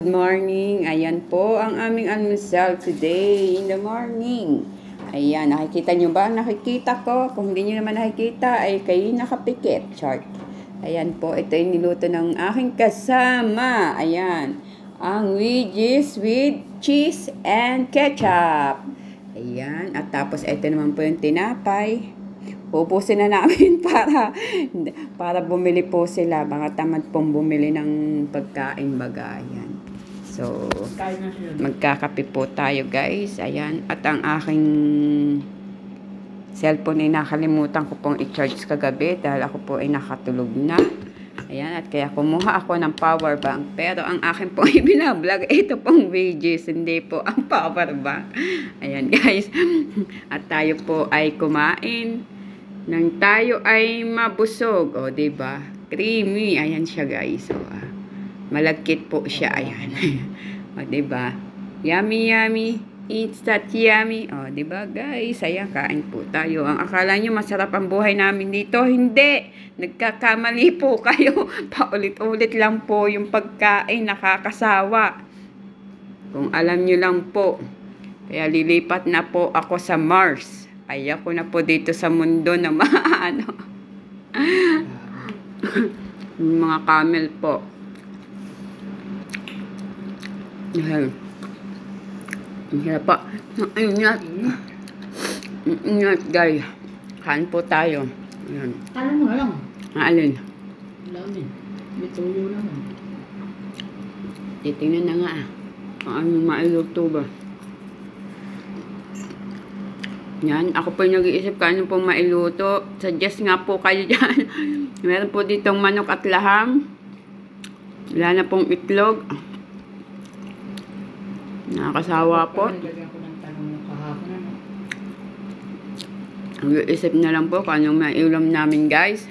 Good morning. Ayan po ang aming almusal today in the morning. Ayan, nakikita nyo ba? Nakikita ko. Kung hindi nyo naman nakikita, ay kayo nakapikit. Chart. Ayan po, ito yung niluto ng aking kasama. Ayan, ang wedges with cheese and ketchup. Ayan, at tapos ito naman po yung tinapay. Pupusin na namin para bumili po sila. Baka tamad pong bumili ng pagkain baga. Ayan. So, magkakape po tayo guys. Ayan. At ang aking cellphone ay nakalimutan ko pong i-charge kagabi dahil ako po ay nakatulog na. Ayan. At kaya kumuha ako ng power bank. Pero ang akin po ay binablog. Ito pong videos. Hindi po ang power bank. Ayan guys. At tayo po ay kumain nang tayo ay mabusog. O, diba? Creamy. Ayan siya guys. O, malagkit po siya. Ayan. O, diba? Yummy, yummy. It's that yummy. O, diba guys? Ayan, kain po tayo. Ang akala nyo masarap ang buhay namin dito. Hindi. Nagkakamali po kayo. Paulit-ulit lang po yung pagkain. Nakakasawa. Kung alam nyo lang po. Kaya lilipat na po ako sa Mars. Ayoko na po dito sa mundo na maano. Mga camel po. Ayan. Ayan po. Ingat. Ingat guys. Kain po tayo. Ayan. Kain mo na lang. Alin? Lamin. May tuyo naman. Titingnan na nga kung anong mailuto ba. Yan, ako po yung nag-iisip kung ano pong mailuto. Suggest nga po kayo dyan. Meron po ditong manok at laham. Wala na pong itlog. Nakakasawa po. Lagyan ko ng tanong ng kahapon. Nag-iisip na lang po kung anong maiulam namin guys.